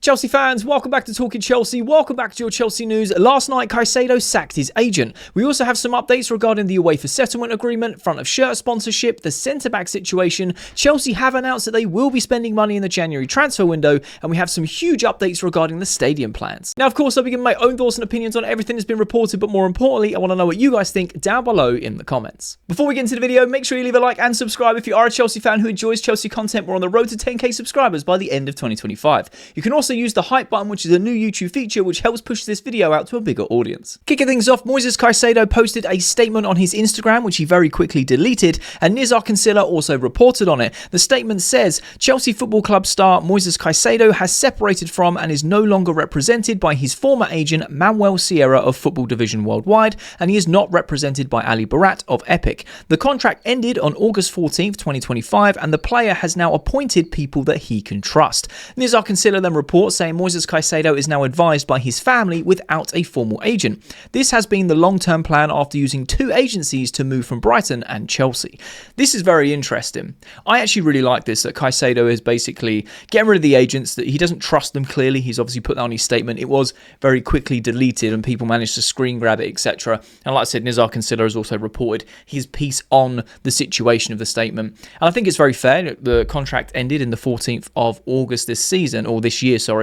Chelsea fans, welcome back to Talking Chelsea. Welcome back to your Chelsea news. Last night, Caicedo sacked his agent. We also have some updates regarding the UEFA Settlement agreement, front of shirt sponsorship, the centre-back situation. Chelsea have announced that they will be spending money in the January transfer window, and we have some huge updates regarding the stadium plans. Now, of course, I'll be giving my own thoughts and opinions on everything that's been reported, but more importantly, I want to know what you guys think down below in the comments. Before we get into the video, make sure you leave a like and subscribe if you are a Chelsea fan who enjoys Chelsea content. We're on the road to 10k subscribers by the end of 2025. You can also use the hype button, which is a new YouTube feature which helps push this video out to a bigger audience. Kicking things off, Moises Caicedo posted a statement on his Instagram which he very quickly deleted, and Nizar Kinsella also reported on it. The statement says, Chelsea Football Club star Moises Caicedo has separated from and is no longer represented by his former agent Manuel Sierra of Football Division Worldwide, and he is not represented by Ali Barat of Epic. The contract ended on August 14th, 2025, and the player has now appointed people that he can trust. Nizar Kinsella then reports saying Moises Caicedo is now advised by his family without a formal agent. This has been the long-term plan after using two agencies to move from Brighton and Chelsea. This is very interesting. I actually really like this, that Caicedo is basically getting rid of the agents, that he doesn't trust them clearly. He's obviously put that on his statement. It was very quickly deleted and people managed to screen grab it, etc. And like I said, Nizar Kinsella has also reported his piece on the situation of the statement. And I think it's very fair. The contract ended in the 14th of August this season, or this year, sorry.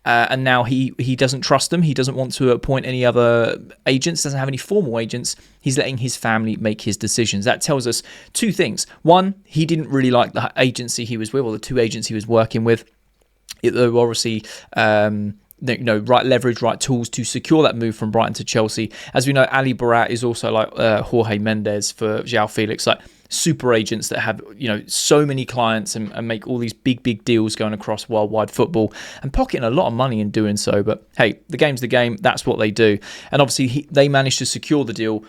And now he doesn't trust them. He doesn't want to appoint any other agents, doesn't have any formal agents. He's letting his family make his decisions. That tells us two things. One, he didn't really like the agency he was with, or the two agents he was working with. They were obviously right leverage, right tools to secure that move from Brighton to Chelsea. As we know, Ali Barat is also like Jorge Mendes for João Felix, like super agents that have, so many clients and make all these big deals going across worldwide football and pocketing a lot of money in doing so. But hey, the game's the game. That's what they do. And obviously they managed to secure the deal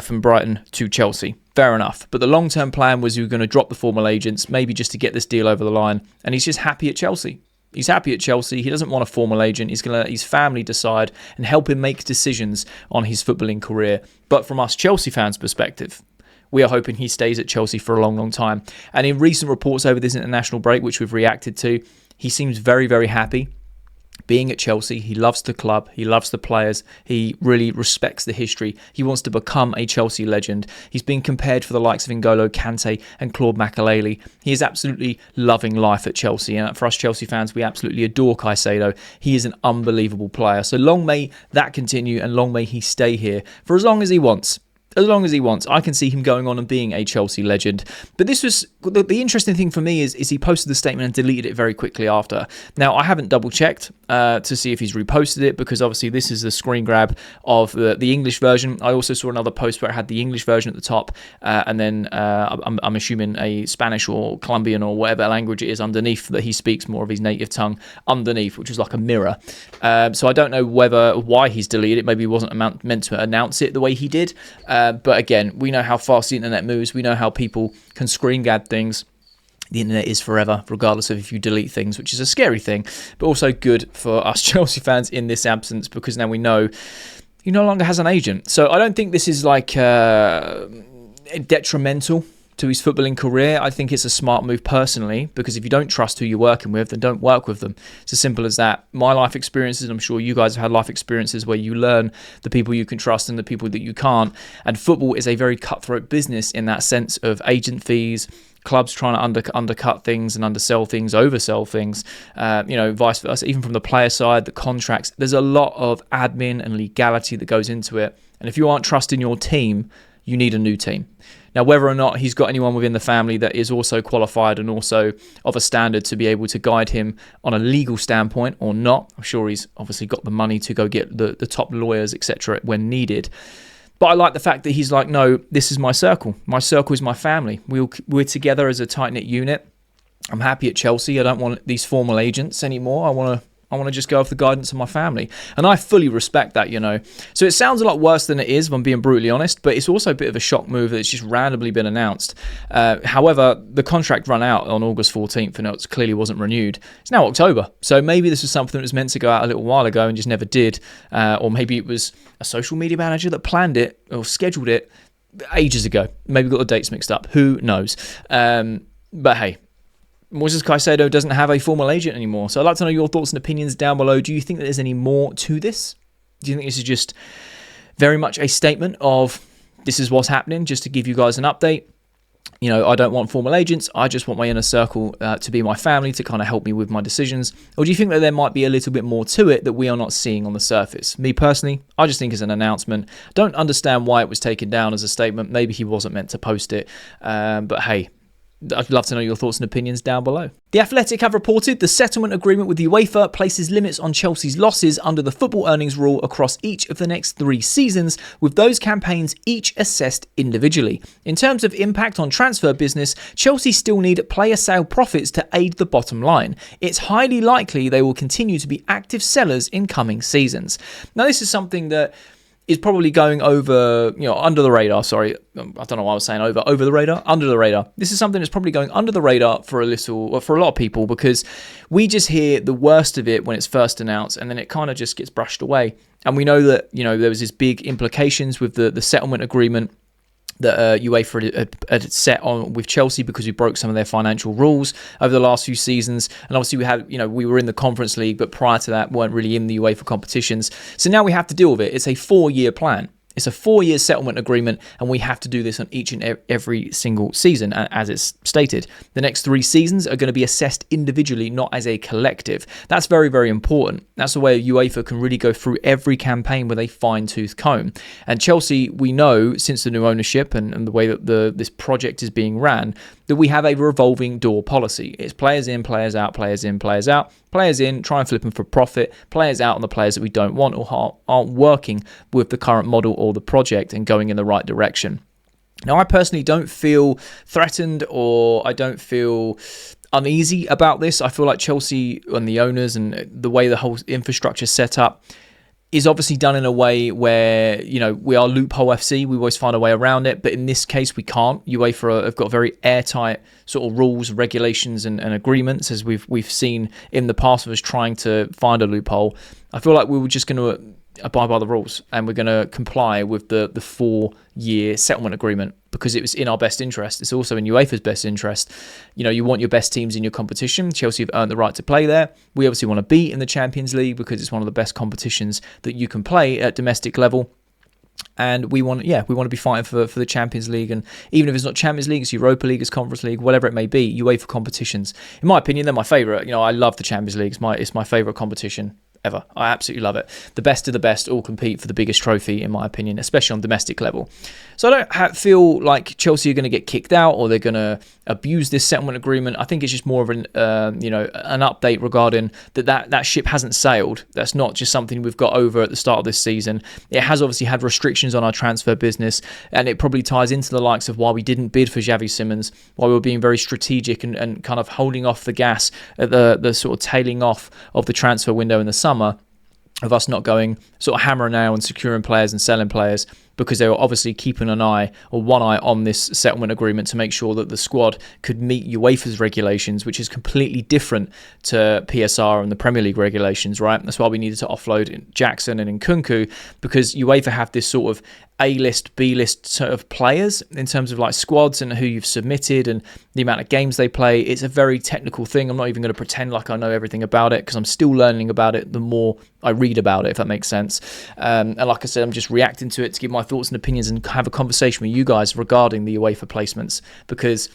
from Brighton to Chelsea. Fair enough. But the long-term plan was you were going to drop the formal agents, maybe just to get this deal over the line. And he's just happy at Chelsea. He's happy at Chelsea. He doesn't want a formal agent. He's going to let his family decide and help him make decisions on his footballing career. But from us Chelsea fans' perspective, we are hoping he stays at Chelsea for a long time. And in recent reports over this international break, which we've reacted to, he seems very, very happy being at Chelsea. He loves the club. He loves the players. He really respects the history. He wants to become a Chelsea legend. He's been compared for the likes of N'Golo Kante and Claude Makélélé. He is absolutely loving life at Chelsea. And for us Chelsea fans, we absolutely adore Caicedo. He is an unbelievable player. So long may that continue, and long may he stay here for as long as he wants. As long as he wants. I can see him going on and being a Chelsea legend. But this was the interesting thing for me is he posted the statement and deleted it very quickly after. Now, I haven't double checked to see if he's reposted it, because obviously this is the screen grab of the English version. I also saw another post where it had the English version at the top, and then I'm assuming a Spanish or Colombian or whatever language it is underneath, that he speaks more of his native tongue underneath, which is like a mirror. So I don't know why he's deleted it. Maybe he wasn't meant to announce it the way he did. But again, we know how fast the internet moves. We know how people can screen grab things. The internet is forever, regardless of if you delete things, which is a scary thing, but also good for us Chelsea fans in this absence, because now we know he no longer has an agent. So I don't think this is like detrimental to his footballing career. I think it's a smart move personally, because if you don't trust who you're working with, then don't work with them. It's as simple as that. My life experiences, I'm sure you guys have had life experiences where you learn the people you can trust and the people that you can't. And football is a very cutthroat business in that sense of agent fees, clubs trying to undercut things and undersell things, oversell things, vice versa. Even from the player side, the contracts, there's a lot of admin and legality that goes into it. And if you aren't trusting your team, you need a new team. Now, whether or not he's got anyone within the family that is also qualified and also of a standard to be able to guide him on a legal standpoint or not, I'm sure he's obviously got the money to go get the top lawyers, etc. when needed. But I like the fact that he's like, no, this is my circle. My circle is my family. We're together as a tight-knit unit. I'm happy at Chelsea. I don't want these formal agents anymore. I want to just go off the guidance of my family. And I fully respect that, So it sounds a lot worse than it is, if I'm being brutally honest, but it's also a bit of a shock move that it's just randomly been announced. However, the contract ran out on August 14th and it clearly wasn't renewed. It's now October. So maybe this was something that was meant to go out a little while ago and just never did. Or maybe it was a social media manager that planned it or scheduled it ages ago. Maybe got the dates mixed up. Who knows? But hey, Moises Caicedo doesn't have a formal agent anymore. So I'd like to know your thoughts and opinions down below. Do you think that there's any more to this? Do you think this is just very much a statement of this is what's happening, just to give you guys an update? You know, I don't want formal agents. I just want my inner circle to be my family, to kind of help me with my decisions. Or do you think that there might be a little bit more to it that we are not seeing on the surface? Me personally, I just think it's an announcement. Don't understand why it was taken down as a statement. Maybe he wasn't meant to post it. But hey, I'd love to know your thoughts and opinions down below. The Athletic have reported the settlement agreement with the UEFA places limits on Chelsea's losses under the football earnings rule across each of the next 3 seasons, with those campaigns each assessed individually. In terms of impact on transfer business, Chelsea still need player sale profits to aid the bottom line. It's highly likely they will continue to be active sellers in coming seasons. Now, this is something that is probably going over, under the radar. Sorry, I don't know why I was saying over the radar, under the radar. This is something that's probably going under the radar for a lot of people, because we just hear the worst of it when it's first announced, and then it kind of just gets brushed away. And we know that, there was this big implications with the settlement agreement that UEFA had set on with Chelsea, because we broke some of their financial rules over the last few seasons. And obviously we were in the Conference League, but prior to that weren't really in the UEFA competitions. So now we have to deal with it. It's a 4-year plan. It's a 4-year settlement agreement, and we have to do this on each and every single season, as it's stated. The next 3 seasons are going to be assessed individually, not as a collective. That's very, very important. That's the way UEFA can really go through every campaign with a fine-tooth comb. And Chelsea, we know, since the new ownership and the way that this project is being ran, that we have a revolving door policy. It's players in, players out, players in, players out. Players in, try and flip them for profit. Players out on the players that we don't want or aren't working with the current model or the project and going in the right direction. Now, I personally don't feel threatened, or I don't feel uneasy about this. I feel like Chelsea and the owners and the way the whole infrastructure is set up is obviously done in a way where, we are loophole FC. We always find a way around it. But in this case, we can't. UEFA have got very airtight sort of rules, regulations and agreements, as we've seen in the past of us trying to find a loophole. I feel like we were just going to abide by the rules, and we're going to comply with the 4-year settlement agreement, because it was in our best interest. It's also in UEFA's best interest. You want your best teams in your competition. Chelsea have earned the right to play there. We obviously want to be in the Champions League, because it's one of the best competitions that you can play at domestic level. And we want to be fighting for the Champions League. And even if it's not Champions League, it's Europa League, it's Conference League, whatever it may be, UEFA competitions. In my opinion, they're my favourite. I love the Champions League. It's my favourite competition ever. I absolutely love it. The best of the best all compete for the biggest trophy, in my opinion, especially on domestic level. So I don't feel like Chelsea are going to get kicked out, or they're going to abuse this settlement agreement. I think it's just more of an update regarding that ship hasn't sailed. That's not just something we've got over at the start of this season. It has obviously had restrictions on our transfer business, and it probably ties into the likes of why we didn't bid for Xavi Simons, why we were being very strategic and kind of holding off the gas at the sort of tailing off of the transfer window in the summer, of us not going sort of hammer and nail and securing players and selling players, because they were obviously keeping one eye on this settlement agreement to make sure that the squad could meet UEFA's regulations, which is completely different to PSR and the Premier League regulations, right? That's why we needed to offload Jackson and Nkunku, because UEFA have this sort of A-list, B-list sort of players in terms of like squads and who you've submitted and the amount of games they play. It's a very technical thing. I'm not even going to pretend like I know everything about it, because I'm still learning about it the more I read about it, if that makes sense. And like I said, I'm just reacting to it to give my thoughts and opinions and have a conversation with you guys regarding the UEFA placements, because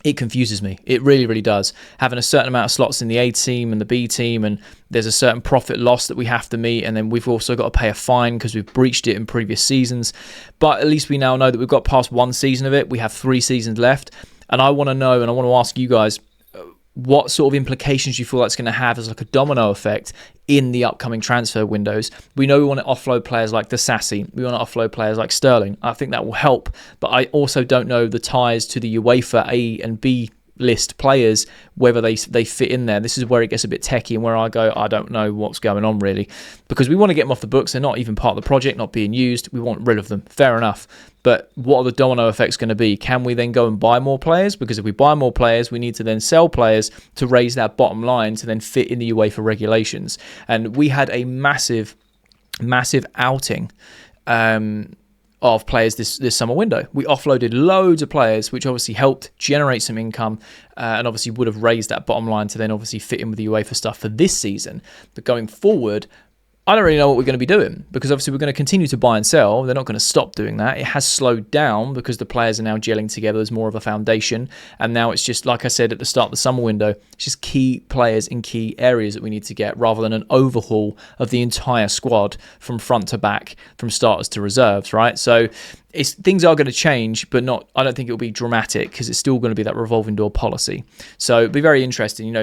it confuses me. It really, really does. Having a certain amount of slots in the A team and the B team, and there's a certain profit loss that we have to meet, and then we've also got to pay a fine because we've breached it in previous seasons. But at least we now know that we've got past 1 season of it. We have 3 seasons left, and I want to know, and I want to ask you guys, what sort of implications do you feel that's going to have as like a domino effect in the upcoming transfer windows? We know we want to offload players like Disasi. We want to offload players like Sterling. I think that will help, but I also don't know the ties to the UEFA A and B list players, whether they fit in there. This is where it gets a bit techie, and where I go, I don't know what's going on really, because we want to get them off the books. They're not even part of the project, not being used. We want rid of them. Fair enough. But what are the domino effects going to be? Can we then go and buy more players? Because if we buy more players, we need to then sell players to raise that bottom line to then fit in the UEFA regulations. And we had a massive outing of players this summer window. We offloaded loads of players, which obviously helped generate some income and obviously would have raised that bottom line to then obviously fit in with the UEFA stuff for this season. But going forward, I don't really know what we're going to be doing, because obviously we're going to continue to buy and sell. They're not going to stop doing that. It has slowed down because the players are now gelling together. There's more of a foundation. And now it's just, like I said at the start of the summer window, it's just key players in key areas that we need to get, rather than an overhaul of the entire squad from front to back, from starters to reserves, right? So things are going to change, but not. I don't think it'll be dramatic, because it's still going to be that revolving door policy. So it'll be very interesting,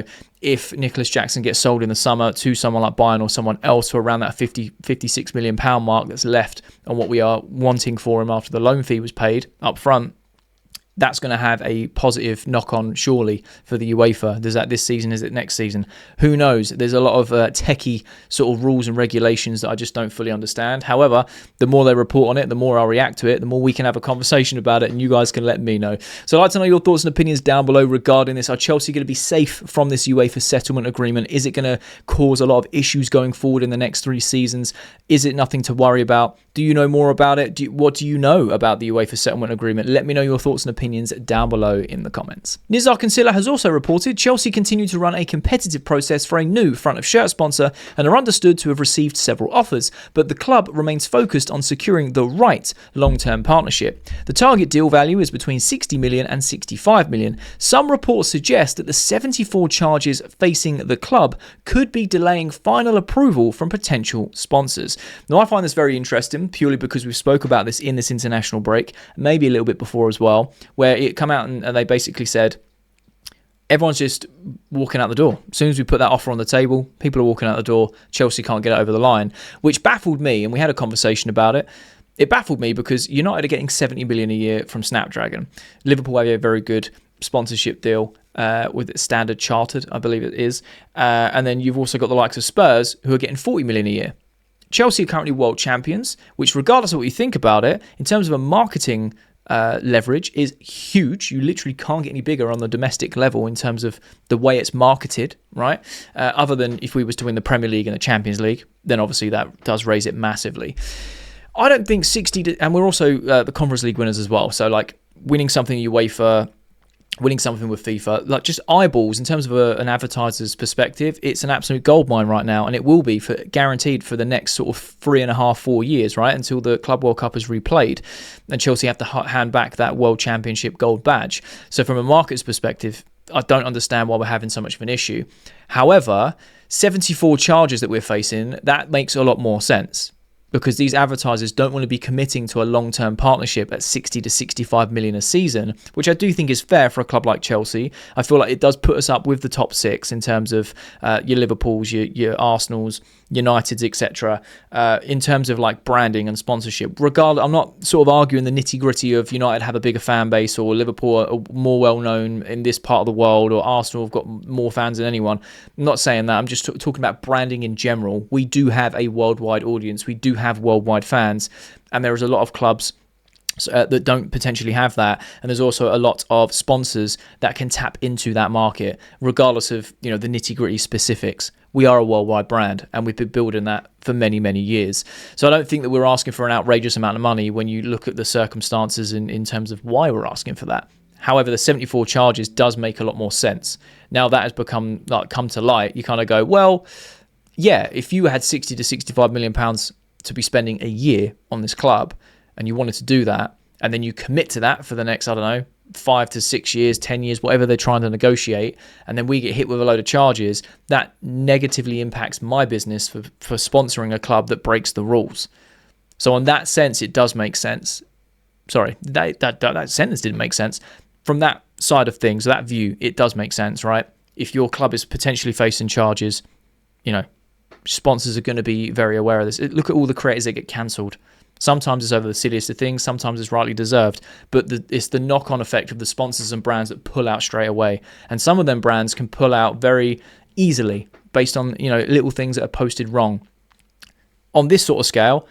if Nicholas Jackson gets sold in the summer to someone like Bayern or someone else for around that £56 million mark that's left on what we are wanting for him after the loan fee was paid up front. That's going to have a positive knock-on, surely, for the UEFA. Is that this season? Is it next season? Who knows? There's a lot of techie sort of rules and regulations that I just don't fully understand. However, the more they report on it, the more I'll react to it, the more we can have a conversation about it, and you guys can let me know. So I'd like to know your thoughts and opinions down below regarding this. Are Chelsea going to be safe from this UEFA settlement agreement? Is it going to cause a lot of issues going forward in the next 3 seasons? Is it nothing to worry about? Do you know more about it? What do you know about the UEFA settlement agreement? Let me know your thoughts and opinions down below in the comments. Nizar Kinsella has also reported Chelsea continue to run a competitive process for a new front of shirt sponsor and are understood to have received several offers, but the club remains focused on securing the right long-term partnership. The target deal value is between 60 million and 65 million. Some reports suggest that the 74 charges facing the club could be delaying final approval from potential sponsors. Now, I find this very interesting, purely because we spoke about this in this international break, maybe a little bit before as well, where it come out and they basically said everyone's just walking out the door. As soon as we put that offer on the table, people are walking out the door. Chelsea can't get it over the line, which baffled me, and we had a conversation about it. It baffled me because United are getting 70 million a year from Snapdragon. Liverpool have a very good sponsorship deal with Standard Chartered, I believe it is. And then you've also got the likes of Spurs, who are getting 40 million a year. Chelsea are currently world champions, which, regardless of what you think about it, in terms of a marketing leverage, is huge. You literally can't get any bigger on the domestic level in terms of the way it's marketed, right? Other than if we was to win the Premier League and the Champions League, then obviously that does raise it massively. I don't think 60, and we're also the Conference League winners as well. So like winning something UEFA, winning something with FIFA, like just eyeballs in terms of an advertiser's perspective, it's an absolute goldmine right now, and it will be guaranteed for the next sort of 3.5, 4 years, right, until the Club World Cup is replayed, and Chelsea have to hand back that World Championship gold badge. So from a market's perspective, I don't understand why we're having so much of an issue. However, 74 charges that we're facing, that makes a lot more sense, because these advertisers don't want to be committing to a long-term partnership at 60 to 65 million a season, which I do think is fair for a club like Chelsea. I feel like it does put us up with the top 6 in terms of your Liverpools, your Arsenals, Uniteds, etc. In terms of like branding and sponsorship. Regardless, I'm not sort of arguing the nitty-gritty of United have a bigger fan base, or Liverpool are more well-known in this part of the world, or Arsenal have got more fans than anyone. I'm not saying that. I'm just talking about branding in general. We do have a worldwide audience. We do have worldwide fans, and there is a lot of clubs that don't potentially have that, and there's also a lot of sponsors that can tap into that market, regardless of the nitty-gritty specifics. We are a worldwide brand, and we've been building that for many, many years. So I don't think that we're asking for an outrageous amount of money when you look at the circumstances in terms of why we're asking for that. However, the 74 charges does make a lot more sense. Now that has come to light, you kind of go, well, yeah, if you had 60 to 65 million pounds to be spending a year on this club, and you wanted to do that, and then you commit to that for the next, 5 to 6 years, 10 years, whatever they're trying to negotiate, and then we get hit with a load of charges, that negatively impacts my business for sponsoring a club that breaks the rules. So in that sense, it does make sense. Sorry, that sentence didn't make sense. From that side of things, that view, it does make sense, right? If your club is potentially facing charges, sponsors are going to be very aware of this. Look at all the creators that get cancelled. Sometimes it's over the silliest of things, sometimes it's rightly deserved, but it's the knock-on effect of the sponsors and brands that pull out straight away. And some of them brands can pull out very easily based on little things that are posted wrong. On this sort of scale,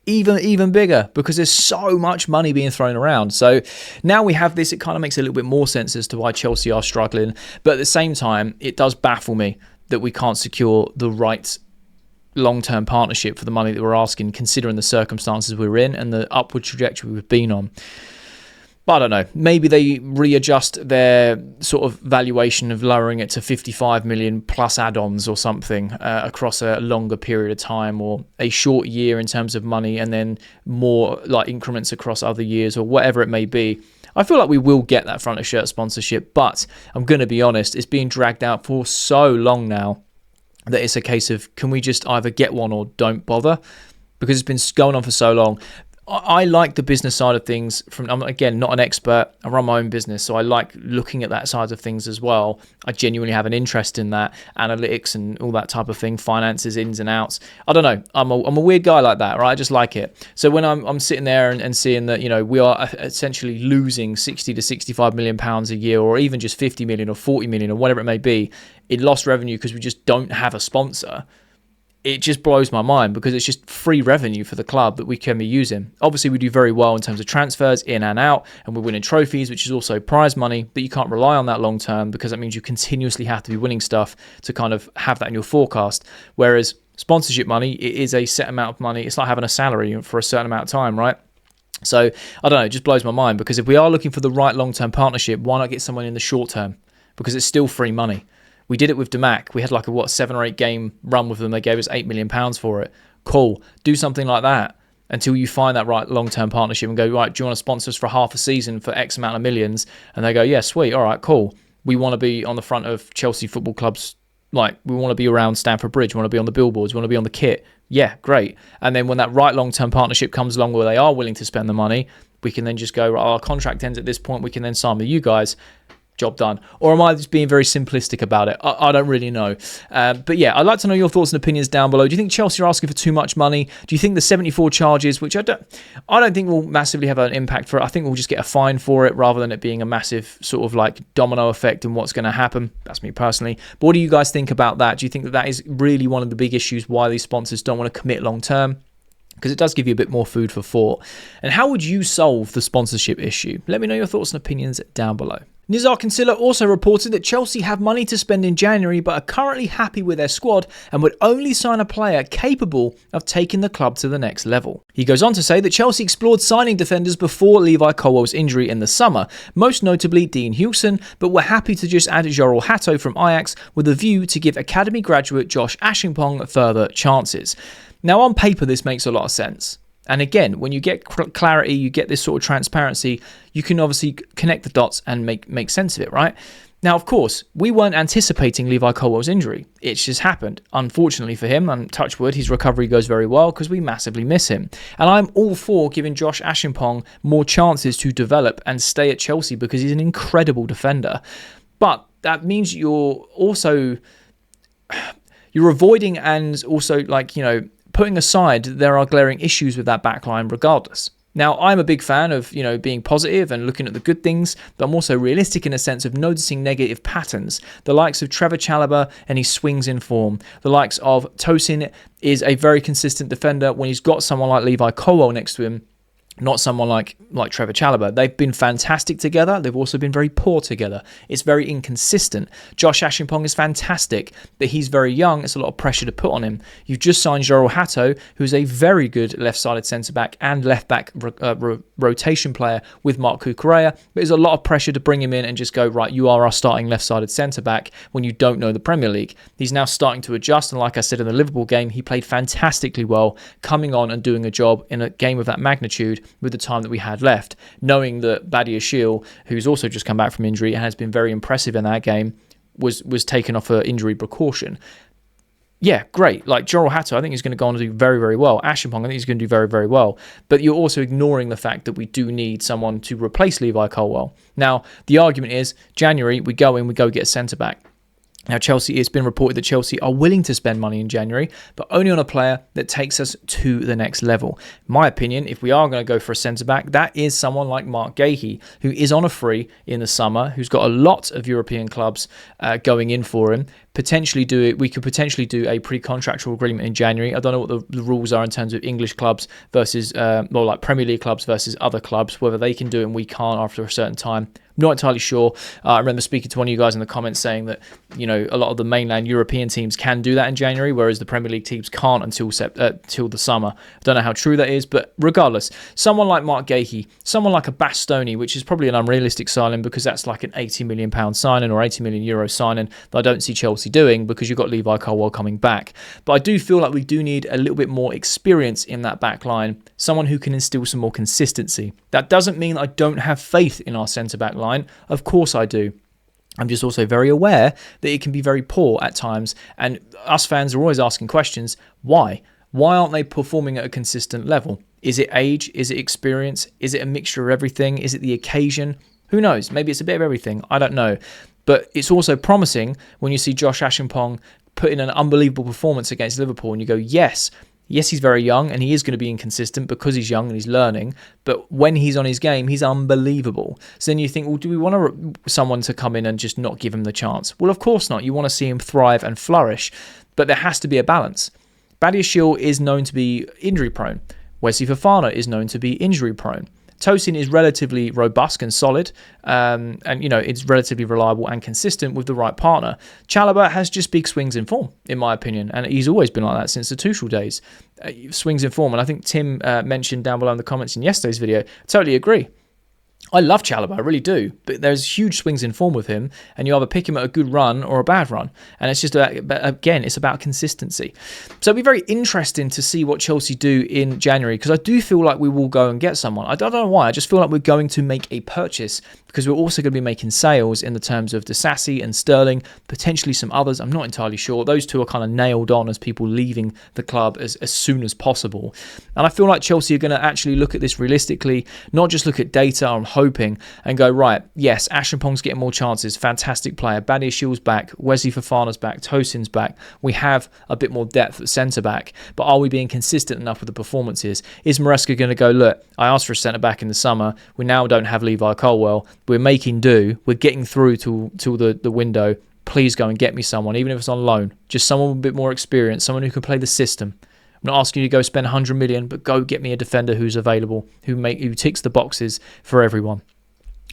even bigger, because there's so much money being thrown around. So now we have this, it kind of makes a little bit more sense as to why Chelsea are struggling. But at the same time, it does baffle me that we can't secure the right long-term partnership for the money that we're asking, considering the circumstances we're in and the upward trajectory we've been on. But I don't know, maybe they readjust their sort of valuation of lowering it to 55 million plus add-ons or something across a longer period of time, or a short year in terms of money and then more like increments across other years, or whatever it may be. I feel like we will get that front of shirt sponsorship, but I'm going to be honest, it's being dragged out for so long now that it's a case of, can we just either get one or don't bother? Because it's been going on for so long. I like the business side of things. I'm, again, not an expert. I run my own business, so I like looking at that side of things as well. I genuinely have an interest in that, analytics and all that type of thing, finances, ins and outs. I don't know. I'm a weird guy like that, right? I just like it. So when I'm sitting there and seeing that, we are essentially losing 60 to 65 million pounds a year, or even just 50 million or 40 million or whatever it may be in lost revenue because we just don't have a sponsor, it just blows my mind, because it's just free revenue for the club that we can be using. Obviously, we do very well in terms of transfers in and out, and we're winning trophies, which is also prize money, but you can't rely on that long term, because that means you continuously have to be winning stuff to kind of have that in your forecast. Whereas sponsorship money, it is a set amount of money. It's like having a salary for a certain amount of time, right? So I don't know, it just blows my mind, because if we are looking for the right long-term partnership, why not get someone in the short term? Because it's still free money. We did it with Damac. We had like a 7 or 8 game run with them. They gave us £8 million for it. Cool. Do something like that until you find that right long-term partnership and go, right, do you want to sponsor us for half a season for X amount of millions? And they go, yeah, sweet. All right, cool. We want to be on the front of Chelsea Football Club's, like, we want to be around Stamford Bridge. We want to be on the billboards. We want to be on the kit. Yeah, great. And then when that right long-term partnership comes along where they are willing to spend the money, we can then just go, right, our contract ends at this point. We can then sign with you guys. Job done. Or am I just being very simplistic about it? I don't really know. But yeah, I'd like to know your thoughts and opinions down below. Do you think Chelsea are asking for too much money? Do you think the 74 charges, which I don't think will massively have an impact for it. I think we'll just get a fine for it rather than it being a massive sort of like domino effect in what's going to happen. That's me personally. But what do you guys think about that? Do you think that is really one of the big issues why these sponsors don't want to commit long term? Because it does give you a bit more food for thought. And how would you solve the sponsorship issue? Let me know your thoughts and opinions down below. Nizar Kinsella also reported that Chelsea have money to spend in January but are currently happy with their squad and would only sign a player capable of taking the club to the next level. He goes on to say that Chelsea explored signing defenders before Levi Colwell's injury in the summer, most notably Dean Hughson, but were happy to just add Jorel Hato from Ajax with a view to give academy graduate Josh Ashimpong further chances. Now, on paper, this makes a lot of sense. And again, when you get clarity, you get this sort of transparency, you can obviously connect the dots and make sense of it, right? Now, of course, we weren't anticipating Levi Colwell's injury. It's just happened. Unfortunately for him, and touch wood, his recovery goes very well because we massively miss him. And I'm all for giving Josh Ashimpong more chances to develop and stay at Chelsea because he's an incredible defender. But that means you're avoiding and also putting aside there are glaring issues with that backline regardless. Now, I'm a big fan of, being positive and looking at the good things, but I'm also realistic in a sense of noticing negative patterns. The likes of Trevor Chalobah and his swings in form. The likes of Tosin is a very consistent defender when he's got someone like Levi Colwill next to him. Not someone like Trevor Chalobah. They've been fantastic together. They've also been very poor together. It's very inconsistent. Josh Ashimpong is fantastic, but he's very young. It's a lot of pressure to put on him. You've just signed Jorel Hato, who's a very good left-sided centre-back and left-back rotation player with Marc Cucurella. But there's a lot of pressure to bring him in and just go, right, you are our starting left-sided centre-back when you don't know the Premier League. He's now starting to adjust, and like I said in the Liverpool game, he played fantastically well, coming on and doing a job in a game of that magnitude with the time that we had left, knowing that Badiashile, who's also just come back from injury and has been very impressive in that game, was taken off for injury precaution. Yeah, great. Like Jorel Hato, I think he's going to go on to do very, very well. Ashimpong, I think he's going to do very, very well. But you're also ignoring the fact that we do need someone to replace Levi Colwill. Now, the argument is, January, we go get a centre-back. Now, it's been reported that Chelsea are willing to spend money in January, but only on a player that takes us to the next level. In my opinion, if we are going to go for a centre-back, that is someone like Mark Gahey, who is on a free in the summer, who's got a lot of European clubs going in for him. potentially do it. We could potentially do a pre-contractual agreement in January. I don't know what the rules are in terms of English clubs versus more like Premier League clubs versus other clubs, whether they can do it and we can't after a certain time. Not entirely sure. I remember speaking to one of you guys in the comments saying that, you know, a lot of the mainland European teams can do that in January, whereas the Premier League teams can't until the summer. I don't know how true that is, but regardless, someone like Mark Gahey, someone like a Bastoni, which is probably an unrealistic signing because that's like an £80 million signing or €80 million signing that I don't see Chelsea doing because you've got Levi Colwill coming back. But I do feel like we do need a little bit more experience in that back line, someone who can instill some more consistency. That doesn't mean I don't have faith in our centre-back line. Of course I do. I'm just also very aware that it can be very poor at times, and us fans are always asking questions. Why? Why aren't they performing at a consistent level? Is it age? Is it experience? Is it a mixture of everything? Is it the occasion? Who knows? Maybe it's a bit of everything. I don't know. But it's also promising when you see Josh Ashimpong put in an unbelievable performance against Liverpool and you go, yes, he's very young and he is going to be inconsistent because he's young and he's learning. But when he's on his game, he's unbelievable. So then you think, well, do we want someone to come in and just not give him the chance? Well, of course not. You want to see him thrive and flourish. But there has to be a balance. Badiashile is known to be injury prone. Wesley Fofana is known to be injury prone. Tosin is relatively robust and solid, and you know it's relatively reliable and consistent with the right partner. Chalobah has just big swings in form, in my opinion, and he's always been like that since the Tuchel days. Swings in form, and I think Tim mentioned down below in the comments in yesterday's video. I totally agree. I love Chalobah, I really do, but there's huge swings in form with him, and you either pick him at a good run or a bad run, and it's just again, it's about consistency. So it'll be very interesting to see what Chelsea do in January, because I do feel like we will go and get someone. I don't know why, I just feel like we're going to make a purchase, because we're also going to be making sales in the terms of Disasi and Sterling, potentially some others. I'm not entirely sure. Those two are kind of nailed on as people leaving the club as soon as possible. And I feel like Chelsea are going to actually look at this realistically, not just look at data. I'm hoping and go, right, yes, Ashimpong's getting more chances. Fantastic player. Badiashile's back. Wesley Fofana's back. Tosin's back. We have a bit more depth at centre-back. But are we being consistent enough with the performances? Is Maresca going to go, look, I asked for a centre-back in the summer. We now don't have Levi Colwill. We're making do. We're getting through to the window. Please go and get me someone, even if it's on loan. Just someone with a bit more experience, someone who can play the system. I'm not asking you to go spend 100 million, but go get me a defender who's available, who ticks the boxes for everyone.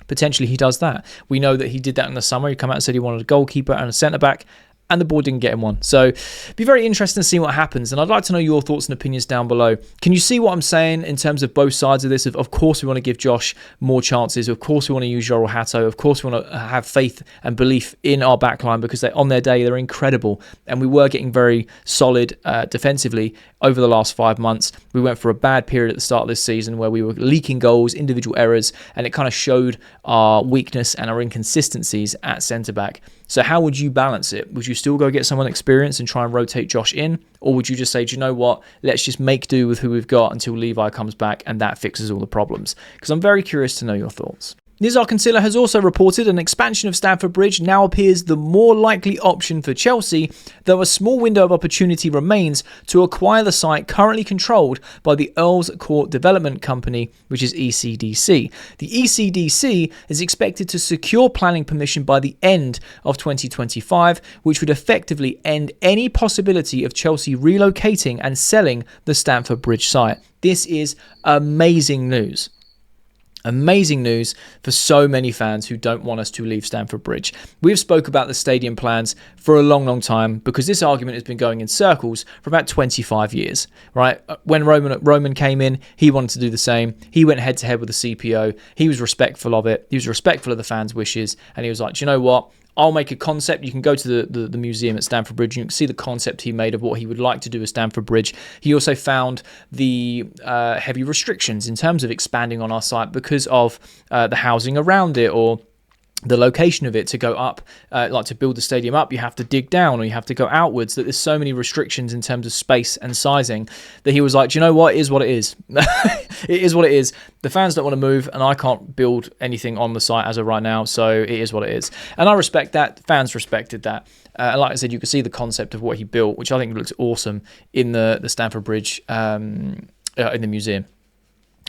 Potentially he does that. We know that he did that in the summer. He came out and said he wanted a goalkeeper and a centre-back, and the board didn't get him one. So be very interesting to see what happens. And I'd like to know your thoughts and opinions down below. Can you see what I'm saying in terms of both sides of this? Of course, we want to give Josh more chances. Of course, we want to use Jorrel Hatto. Of course, we want to have faith and belief in our backline because on their day, they're incredible. And we were getting very solid defensively over the last 5 months. We went for a bad period at the start of this season where we were leaking goals, individual errors, and it kind of showed our weakness and our inconsistencies at centre-back. So how would you balance it? Would you still go get someone experienced and try and rotate Josh in? Or would you just say, do you know what? Let's just make do with who we've got until Levi comes back and that fixes all the problems? Because I'm very curious to know your thoughts. Nizar Kinsella has also reported an expansion of Stamford Bridge now appears the more likely option for Chelsea, though a small window of opportunity remains to acquire the site currently controlled by the Earls Court Development Company, which is ECDC. The ECDC is expected to secure planning permission by the end of 2025, which would effectively end any possibility of Chelsea relocating and selling the Stamford Bridge site. This is amazing news. Amazing news for so many fans who don't want us to leave Stamford Bridge. We've spoke about the stadium plans for a long, long time because this argument has been going in circles for about 25 years, right? When Roman came in, he wanted to do the same. He went head to head with the CPO. He was respectful of it. He was respectul of the fans' wishes. And he was like, do you know what? I'll make a concept. You can go to the museum at Stamford Bridge and you can see the concept he made of what he would like to do with Stamford Bridge. He also found the heavy restrictions in terms of expanding on our site because of the housing around it or the location of it. To go up, like to build the stadium up, you have to dig down or you have to go outwards. That there's so many restrictions in terms of space and sizing that he was like, do you know what? It is what it is. It is what it is. The fans don't want to move and I can't build anything on the site as of right now. So it is what it is. And I respect that. Fans respected that. Like I said, you can see the concept of what he built, which I think looks awesome in the Stamford Bridge in the museum.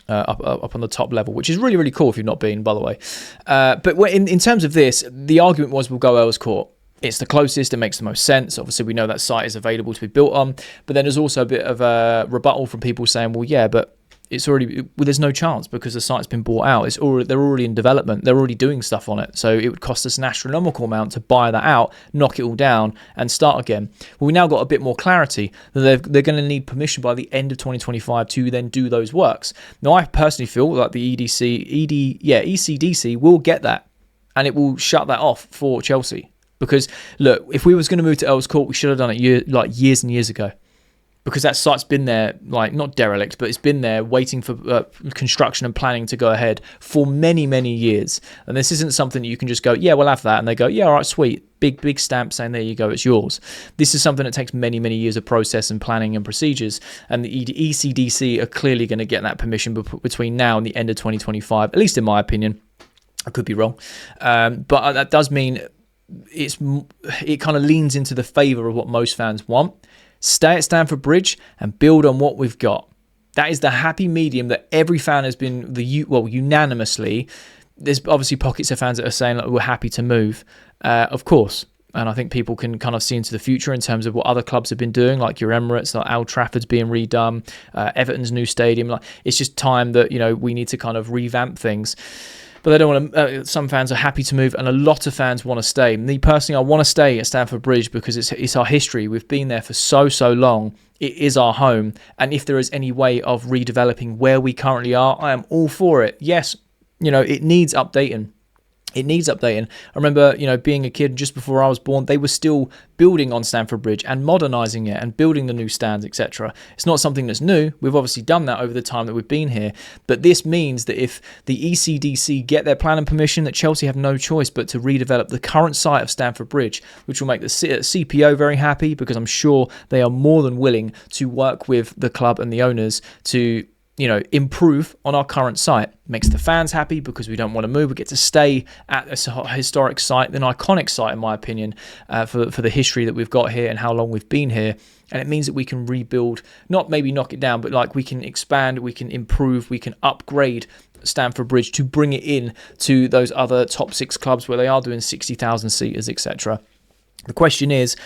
Up on the top level, which is really, really cool if you've not been, by the way. But in terms of this, the argument was we'll go Earls Court. it's the closest, it makes the most sense. Obviously, we know that site is available to be built on, but then there's also a bit of a rebuttal from people saying, well, yeah, but it's already, well, there's no chance because the site's been bought out. They're already in development. They're already doing stuff on it. So it would cost us an astronomical amount to buy that out, knock it all down, and start again. Well, we now got a bit more clarity that they're going to need permission by the end of 2025 to then do those works. Now, I personally feel like the ECDC will get that, and it will shut that off for Chelsea. Because look, if we was going to move to Earls Court, we should have done it years and years ago. Because that site's been there, like, not derelict, but it's been there waiting for construction and planning to go ahead for many, many years. And this isn't something that you can just go, yeah, we'll have that. And they go, yeah, all right, sweet. Big stamp saying, there you go, it's yours. This is something that takes many, many years of process and planning and procedures. And the ECDC are clearly going to get that permission between now and the end of 2025, at least in my opinion. I could be wrong. But that does mean it kind of leans into the favour of what most fans want. Stay at Stamford Bridge and build on what we've got. That is the happy medium that every fan has been unanimously. There's obviously pockets of fans that are saying that we're happy to move, of course. And I think people can kind of see into the future in terms of what other clubs have been doing, like your Emirates, like Old Trafford's being redone, Everton's new stadium. Like, it's just time that, we need to kind of revamp things. But they don't want to. Some fans are happy to move, and a lot of fans want to stay. Me personally, I want to stay at Stamford Bridge because it's our history. We've been there for so long. It is our home, and if there is any way of redeveloping where we currently are, I am all for it. Yes, it needs updating. It needs updating. I remember, being a kid just before I was born, they were still building on Stamford Bridge and modernising it and building the new stands, etc. It's not something that's new. We've obviously done that over the time that we've been here. But this means that if the ECDC get their planning permission, that Chelsea have no choice but to redevelop the current site of Stamford Bridge, which will make the CPO very happy because I'm sure they are more than willing to work with the club and the owners to improve on our current site. Makes the fans happy because we don't want to move. We get to stay at a historic site, an iconic site, in my opinion, for the history that we've got here and how long we've been here. And it means that we can rebuild, not maybe knock it down, but like we can expand, we can improve, we can upgrade Stamford Bridge to bring it in to those other top 6 clubs where they are doing 60,000 seaters, etc. The question is,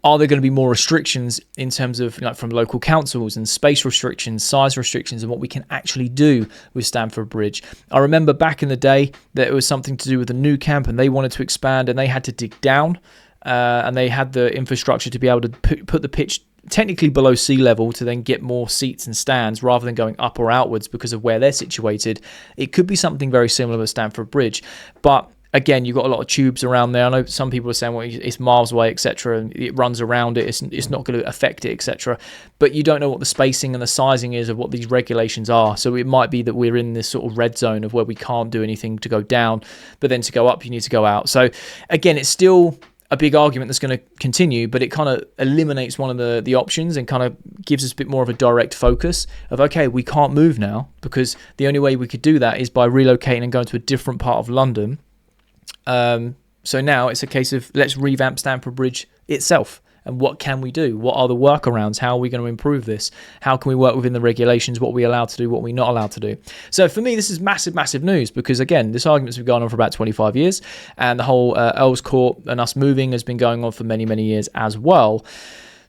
are there going to be more restrictions in terms of from local councils and space restrictions, size restrictions, and what we can actually do with Stamford Bridge? I remember back in the day that it was something to do with the new camp and they wanted to expand and they had to dig down and they had the infrastructure to be able to put the pitch technically below sea level to then get more seats and stands rather than going up or outwards because of where they're situated. It could be something very similar with Stamford Bridge, but again, you've got a lot of tubes around there. I know some people are saying, well, it's miles away, etc., and it runs around it. It's not going to affect it, etc. But you don't know what the spacing and the sizing is of what these regulations are. So it might be that we're in this sort of red zone of where we can't do anything to go down, but then to go up, you need to go out. So again, it's still a big argument that's going to continue, but it kind of eliminates one of the options and kind of gives us a bit more of a direct focus of, okay, we can't move now because the only way we could do that is by relocating and going to a different part of London. So now it's a case of let's revamp Stamford Bridge itself. And what can we do? What are the workarounds? How are we going to improve this? How can we work within the regulations? What are we allowed to do? What are we not allowed to do? So for me, this is massive news because, again, this argument's been going on for about 25 years. And the whole Earls Court and us moving has been going on for many years as well.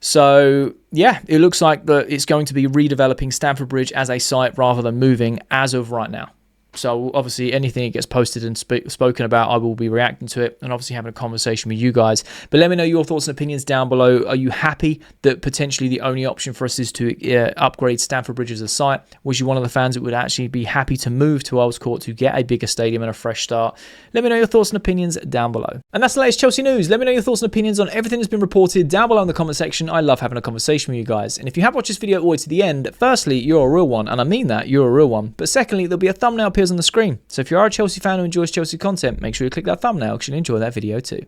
So, yeah, it looks like it's going to be redeveloping Stamford Bridge as a site rather than moving as of right now. So obviously anything that gets posted and spoken about, I will be reacting to it and obviously having a conversation with you guys. But let me know your thoughts and opinions down below. Are you happy that potentially the only option for us is to upgrade Stamford Bridge as a site? Was you one of the fans that would actually be happy to move to Earls Court to get a bigger stadium and a fresh start? Let me know your thoughts and opinions down below. And that's the latest Chelsea news. Let me know your thoughts and opinions on everything that's been reported down below in the comment section. I love having a conversation with you guys. And if you have watched this video all the way to the end, firstly, you're a real one. And I mean that, you're a real one. But secondly, there'll be a thumbnail appears on the screen. So if you are a Chelsea fan who enjoys Chelsea content, make sure you click that thumbnail because you'll enjoy that video too.